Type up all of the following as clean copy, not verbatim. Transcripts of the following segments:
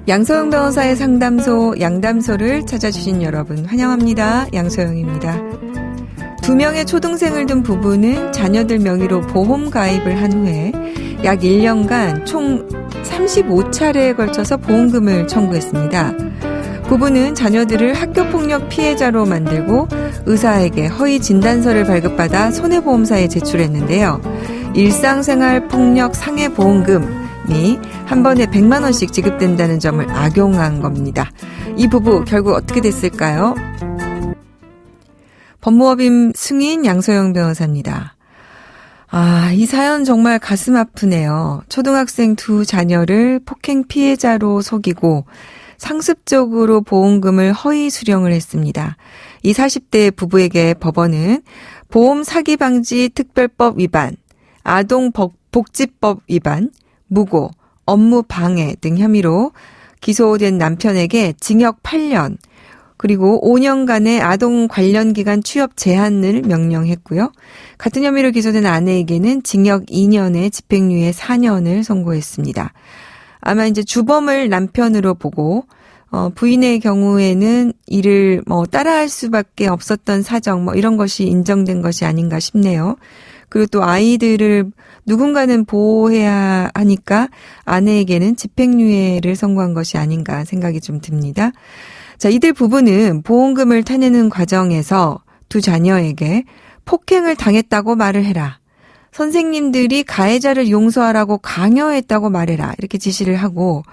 양소영 변호사의 상담소 양담소를 찾아주신 여러분 환영합니다. 양소영입니다. 2명의 초등생을 둔 부부는 자녀들 명의로 보험 가입을 한 후에 약 1년간 총 35차례에 걸쳐서 보험금을 청구했습니다. 부부는 자녀들을 학교폭력 피해자로 만들고 의사에게 허위 진단서를 발급받아 손해보험사에 제출했는데요. 일상생활 폭력 상해보험금이 한 번에 100만 원씩 지급된다는 점을 악용한 겁니다. 이 부부 결국 어떻게 됐을까요? 법무법인 승인 양소영 변호사입니다. 이 사연 정말 가슴 아프네요. 초등학생 2 자녀를 폭행 피해자로 속이고 상습적으로 보험금을 허위 수령을 했습니다. 이 40대 부부에게 법원은 보험 사기 방지 특별법 위반, 아동복지법 위반, 무고, 업무 방해 등 혐의로 기소된 남편에게 징역 8년, 그리고 5년간의 아동 관련 기간 취업 제한을 명령했고요. 같은 혐의로 기소된 아내에게는 징역 2년에 집행유예 4년을 선고했습니다. 아마 이제 주범을 남편으로 보고 부인의 경우에는 이를 따라할 수밖에 없었던 사정 이런 것이 인정된 것이 아닌가 싶네요. 그리고 또 아이들을 누군가는 보호해야 하니까 아내에게는 집행유예를 선고한 것이 아닌가 생각이 좀 듭니다. 자, 이들 부부는 보험금을 타내는 과정에서 2 자녀에게 폭행을 당했다고 말을 해라. 선생님들이 가해자를 용서하라고 강요했다고 말해라. 이렇게 지시를 하고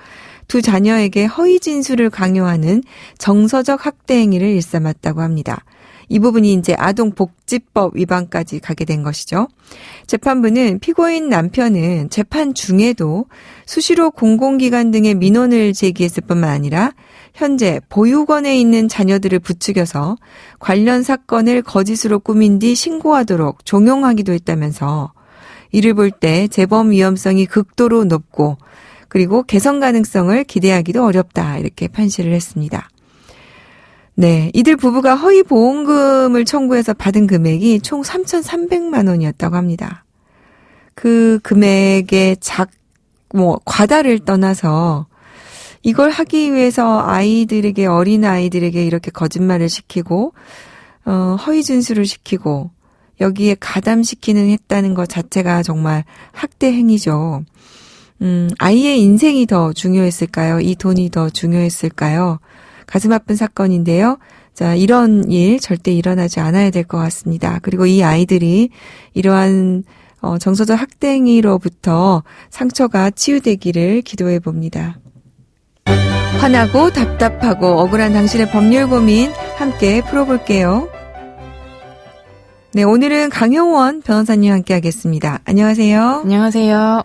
2 자녀에게 허위 진술을 강요하는 정서적 학대 행위를 일삼았다고 합니다. 이 부분이 이제 아동복지법 위반까지 가게 된 것이죠. 재판부는 피고인 남편은 재판 중에도 수시로 공공기관 등의 민원을 제기했을 뿐만 아니라 현재 보육원에 있는 자녀들을 부추겨서 관련 사건을 거짓으로 꾸민 뒤 신고하도록 종용하기도 했다면서 이를 볼 때 재범 위험성이 극도로 높고 그리고 개선 가능성을 기대하기도 어렵다 이렇게 판시를 했습니다. 네, 이들 부부가 허위 보험금을 청구해서 받은 금액이 총 3,300만 원이었다고 합니다. 그 금액의 과다를 떠나서 이걸 하기 위해서 어린 아이들에게 이렇게 거짓말을 시키고, 허위 진술을 시키고, 여기에 가담시키는 했다는 것 자체가 정말 학대 행위죠. 아이의 인생이 더 중요했을까요? 이 돈이 더 중요했을까요? 가슴 아픈 사건인데요. 자, 이런 일 절대 일어나지 않아야 될 것 같습니다. 그리고 이 아이들이 이러한 정서적 학대 행위로부터 상처가 치유되기를 기도해 봅니다. 화나고 답답하고 억울한 당신의 법률 고민 함께 풀어볼게요. 네, 오늘은 강용원 변호사님 함께 하겠습니다. 안녕하세요. 안녕하세요.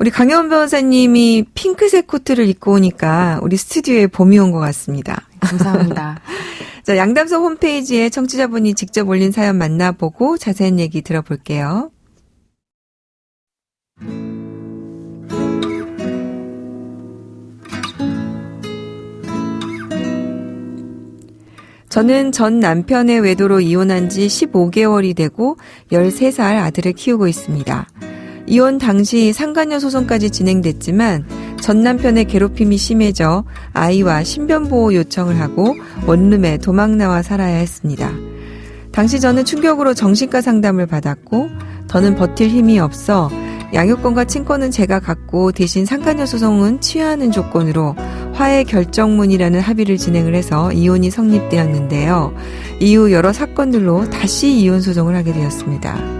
우리 강용원 변호사님이 핑크색 코트를 입고 오니까 우리 스튜디오에 봄이 온 것 같습니다. 감사합니다. 자, 양담소 홈페이지에 청취자분이 직접 올린 사연 만나보고 자세한 얘기 들어볼게요. 저는 전 남편의 외도로 이혼한 지 15개월이 되고 13살 아들을 키우고 있습니다. 이혼 당시 상간녀 소송까지 진행됐지만 전 남편의 괴롭힘이 심해져 아이와 신변보호 요청을 하고 원룸에 도망 나와 살아야 했습니다. 당시 저는 충격으로 정신과 상담을 받았고 더는 버틸 힘이 없어 양육권과 친권은 제가 갖고 대신 상간녀 소송은 취하하는 조건으로 화해 결정문이라는 합의를 진행을 해서 이혼이 성립되었는데요. 이후 여러 사건들로 다시 이혼 소송을 하게 되었습니다.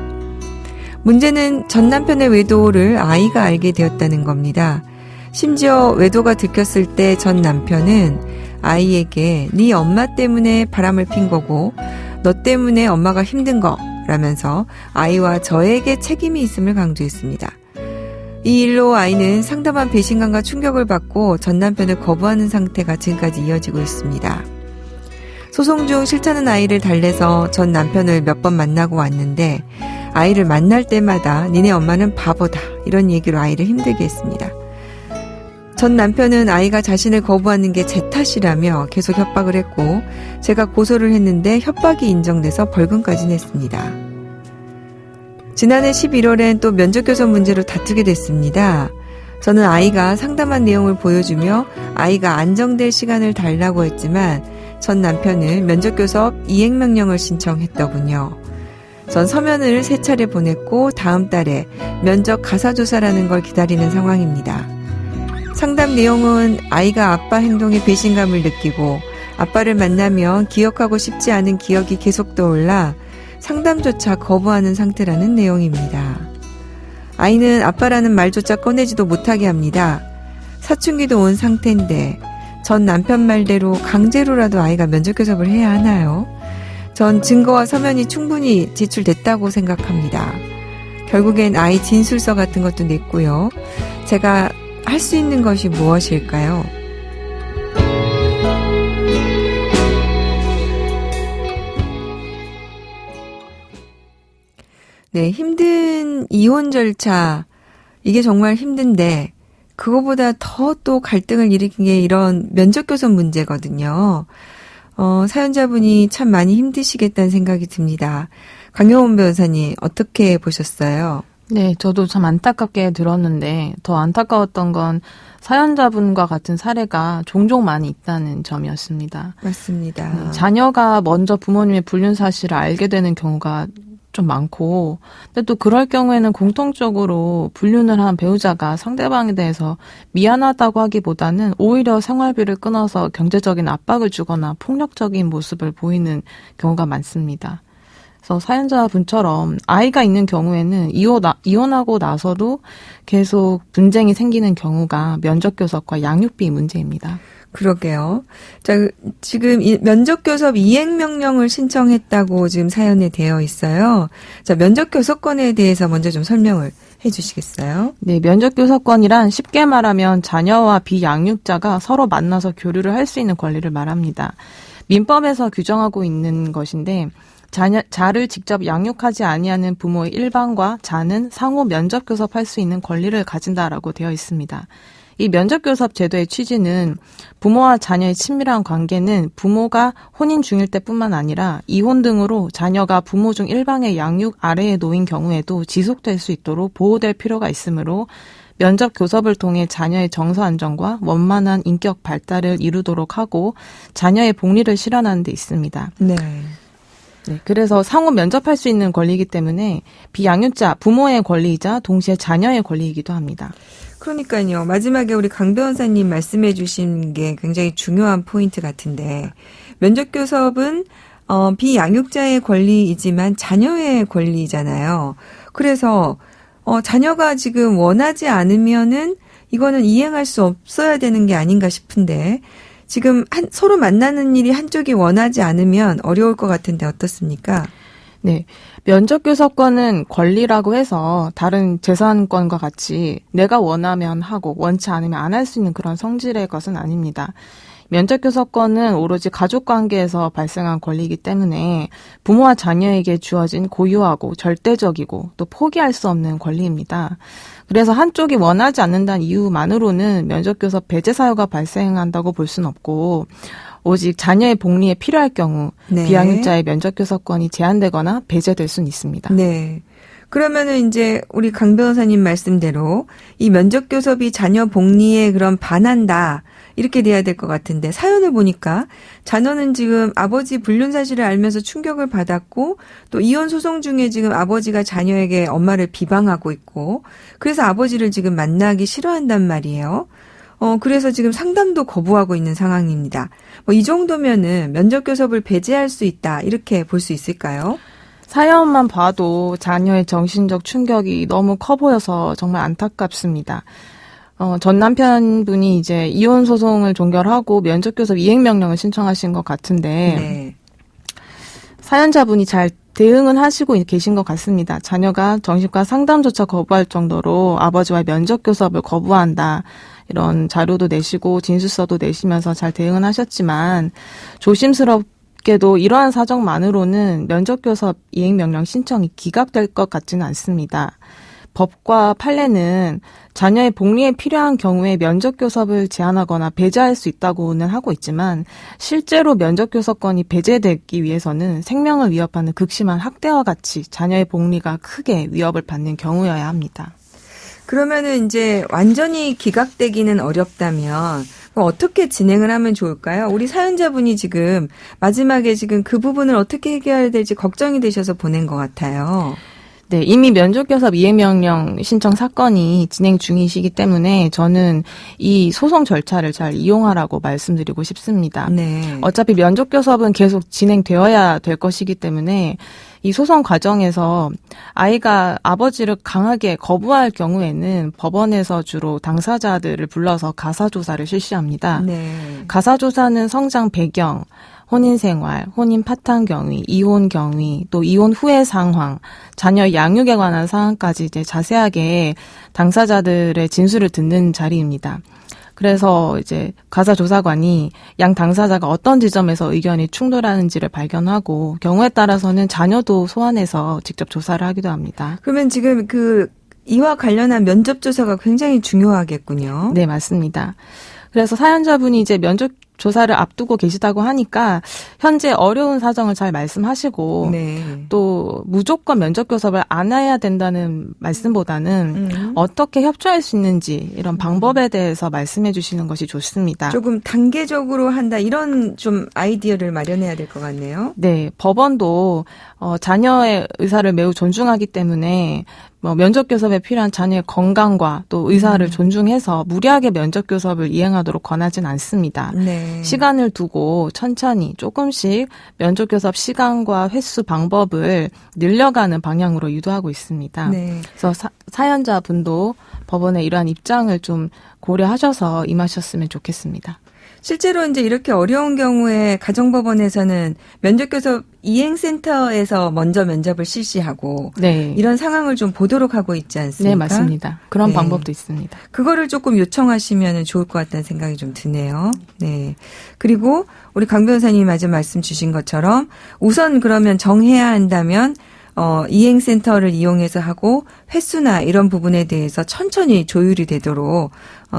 문제는 전 남편의 외도를 아이가 알게 되었다는 겁니다. 심지어 외도가 들켰을 때 전 남편은 아이에게 네 엄마 때문에 바람을 핀 거고 너 때문에 엄마가 힘든 거라면서 아이와 저에게 책임이 있음을 강조했습니다. 이 일로 아이는 상당한 배신감과 충격을 받고 전 남편을 거부하는 상태가 지금까지 이어지고 있습니다. 소송 중 싫다는 아이를 달래서 전 남편을 몇 번 만나고 왔는데 아이를 만날 때마다 니네 엄마는 바보다 이런 얘기로 아이를 힘들게 했습니다. 전 남편은 아이가 자신을 거부하는 게 제 탓이라며 계속 협박을 했고 제가 고소를 했는데 협박이 인정돼서 벌금까지 냈습니다. 지난해 11월엔 또 면접교섭 문제로 다투게 됐습니다. 저는 아이가 상담한 내용을 보여주며 아이가 안정될 시간을 달라고 했지만 전 남편은 면접교섭 이행명령을 신청했더군요. 전 서면을 3차례 보냈고 다음 달에 면접 가사조사라는 걸 기다리는 상황입니다. 상담 내용은 아이가 아빠 행동에 배신감을 느끼고 아빠를 만나면 기억하고 싶지 않은 기억이 계속 떠올라 상담조차 거부하는 상태라는 내용입니다. 아이는 아빠라는 말조차 꺼내지도 못하게 합니다. 사춘기도 온 상태인데 전 남편 말대로 강제로라도 아이가 면접교섭을 해야 하나요? 전 증거와 서면이 충분히 제출됐다고 생각합니다. 결국엔 아이 진술서 같은 것도 냈고요. 제가 할 수 있는 것이 무엇일까요? 네, 힘든 이혼 절차, 이게 정말 힘든데 그거보다 더 또 갈등을 일으킨 게 이런 면접교섭 문제거든요. 사연자분이 참 많이 힘드시겠다는 생각이 듭니다. 강영원 변호사님, 어떻게 보셨어요? 네, 저도 참 안타깝게 들었는데 더 안타까웠던 건 사연자분과 같은 사례가 종종 많이 있다는 점이었습니다. 맞습니다. 네, 자녀가 먼저 부모님의 불륜 사실을 알게 되는 경우가 좀 많고, 근데 또 그럴 경우에는 공통적으로 불륜을 한 배우자가 상대방에 대해서 미안하다고 하기보다는 오히려 생활비를 끊어서 경제적인 압박을 주거나 폭력적인 모습을 보이는 경우가 많습니다. 그래서 사연자분처럼 아이가 있는 경우에는 이혼하고 나서도 계속 분쟁이 생기는 경우가 면접교섭과 양육비 문제입니다. 그러게요. 자, 지금 면접교섭 이행명령을 신청했다고 지금 사연에 되어 있어요. 자, 면접교섭권에 대해서 먼저 좀 설명을 해 주시겠어요? 네, 면접교섭권이란 쉽게 말하면 자녀와 비양육자가 서로 만나서 교류를 할 수 있는 권리를 말합니다. 민법에서 규정하고 있는 것인데 자를 직접 양육하지 아니하는 부모의 일방과 자는 상호 면접교섭할 수 있는 권리를 가진다라고 되어 있습니다. 이 면접교섭 제도의 취지는 부모와 자녀의 친밀한 관계는 부모가 혼인 중일 때뿐만 아니라 이혼 등으로 자녀가 부모 중 일방의 양육 아래에 놓인 경우에도 지속될 수 있도록 보호될 필요가 있으므로 면접교섭을 통해 자녀의 정서 안정과 원만한 인격 발달을 이루도록 하고 자녀의 복리를 실현하는 데 있습니다. 네. 네, 그래서 상호 면접할 수 있는 권리이기 때문에 비양육자, 부모의 권리이자 동시에 자녀의 권리이기도 합니다. 그러니까요. 마지막에 우리 강 변호사님 말씀해 주신 게 굉장히 중요한 포인트 같은데 면접교섭은 비양육자의 권리이지만 자녀의 권리잖아요. 그래서 자녀가 지금 원하지 않으면은 이거는 이행할 수 없어야 되는 게 아닌가 싶은데 지금 서로 만나는 일이 한쪽이 원하지 않으면 어려울 것 같은데 어떻습니까? 네. 면접교섭권은 권리라고 해서 다른 재산권과 같이 내가 원하면 하고 원치 않으면 안 할 수 있는 그런 성질의 것은 아닙니다. 면접교섭권은 오로지 가족관계에서 발생한 권리이기 때문에 부모와 자녀에게 주어진 고유하고 절대적이고 또 포기할 수 없는 권리입니다. 그래서 한쪽이 원하지 않는다는 이유만으로는 면접교섭 배제 사유가 발생한다고 볼 수는 없고 오직 자녀의 복리에 필요할 경우 네. 비양육자의 면접교섭권이 제한되거나 배제될 수는 있습니다. 네. 그러면은 이제 우리 강 변호사님 말씀대로 이 면접교섭이 자녀 복리에 그럼 반한다 이렇게 돼야 될 것 같은데 사연을 보니까 자녀는 지금 아버지 불륜 사실을 알면서 충격을 받았고 또 이혼 소송 중에 지금 아버지가 자녀에게 엄마를 비방하고 있고 그래서 아버지를 지금 만나기 싫어한단 말이에요. 그래서 지금 상담도 거부하고 있는 상황입니다. 이 정도면은 면접교섭을 배제할 수 있다 이렇게 볼 수 있을까요? 사연만 봐도 자녀의 정신적 충격이 너무 커 보여서 정말 안타깝습니다. 전 남편분이 이제 이혼 소송을 종결하고 면접교섭 이행명령을 신청하신 것 같은데 네. 사연자분이 잘 대응은 하시고 계신 것 같습니다. 자녀가 정신과 상담조차 거부할 정도로 아버지와의 면접교섭을 거부한다. 이런 자료도 내시고 진술서도 내시면서 잘 대응은 하셨지만 조심스럽게도 이러한 사정만으로는 면접교섭 이행명령 신청이 기각될 것 같지는 않습니다. 법과 판례는 자녀의 복리에 필요한 경우에 면접교섭을 제한하거나 배제할 수 있다고는 하고 있지만 실제로 면접교섭권이 배제되기 위해서는 생명을 위협하는 극심한 학대와 같이 자녀의 복리가 크게 위협을 받는 경우여야 합니다. 그러면은 이제 완전히 기각되기는 어렵다면 그럼 어떻게 진행을 하면 좋을까요? 우리 사연자분이 지금 마지막에 지금 그 부분을 어떻게 해결해야 될지 걱정이 되셔서 보낸 것 같아요. 네, 이미 면접교섭 이행명령 신청 사건이 진행 중이시기 때문에 저는 이 소송 절차를 잘 이용하라고 말씀드리고 싶습니다. 네. 어차피 면접교섭은 계속 진행되어야 될 것이기 때문에 이 소송 과정에서 아이가 아버지를 강하게 거부할 경우에는 법원에서 주로 당사자들을 불러서 가사조사를 실시합니다. 네. 가사조사는 성장 배경, 혼인생활, 혼인 파탄 경위, 이혼 경위, 또 이혼 후의 상황, 자녀 양육에 관한 사항까지 이제 자세하게 당사자들의 진술을 듣는 자리입니다. 그래서 이제 가사조사관이 양 당사자가 어떤 지점에서 의견이 충돌하는지를 발견하고 경우에 따라서는 자녀도 소환해서 직접 조사를 하기도 합니다. 그러면 지금 이와 관련한 면접 조사가 굉장히 중요하겠군요. 네, 맞습니다. 그래서 사연자분이 이제 면접 조사를 앞두고 계시다고 하니까 현재 어려운 사정을 잘 말씀하시고 네. 또 무조건 면접 교섭을 안 해야 된다는 말씀보다는 어떻게 협조할 수 있는지 이런 방법에 대해서 말씀해 주시는 것이 좋습니다. 조금 단계적으로 한다 이런 좀 아이디어를 마련해야 될 것 같네요. 네, 법원도 자녀의 의사를 매우 존중하기 때문에 면접 교섭에 필요한 자녀의 건강과 또 의사를 존중해서 무리하게 면접 교섭을 이행하도록 권하진 않습니다. 네. 시간을 두고 천천히 조금씩 면접 교섭 시간과 횟수 방법을 늘려가는 방향으로 유도하고 있습니다. 네. 그래서 사연자분도 법원의 이러한 입장을 좀 고려하셔서 임하셨으면 좋겠습니다. 실제로 이제 이렇게 어려운 경우에 가정법원에서는 면접교섭 이행센터에서 먼저 면접을 실시하고 네. 이런 상황을 좀 보도록 하고 있지 않습니까? 네, 맞습니다. 그런 네. 방법도 있습니다. 그거를 조금 요청하시면 좋을 것 같다는 생각이 좀 드네요. 네. 그리고 우리 강 변호사님이 마저 말씀 주신 것처럼 우선 그러면 정해야 한다면 이행센터를 이용해서 하고 횟수나 이런 부분에 대해서 천천히 조율이 되도록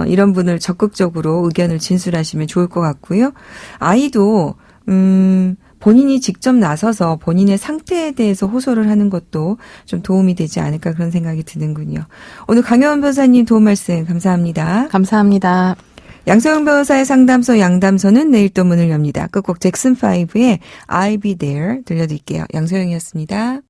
이런 분을 적극적으로 의견을 진술하시면 좋을 것 같고요. 아이도 본인이 직접 나서서 본인의 상태에 대해서 호소를 하는 것도 좀 도움이 되지 않을까 그런 생각이 드는군요. 오늘 강혜원 변호사님 도움 말씀 감사합니다. 감사합니다. 양소영 변호사의 상담소 양담소는 내일 또 문을 엽니다. 끝곡 잭슨 5의 I'll Be There 들려드릴게요. 양소영이었습니다.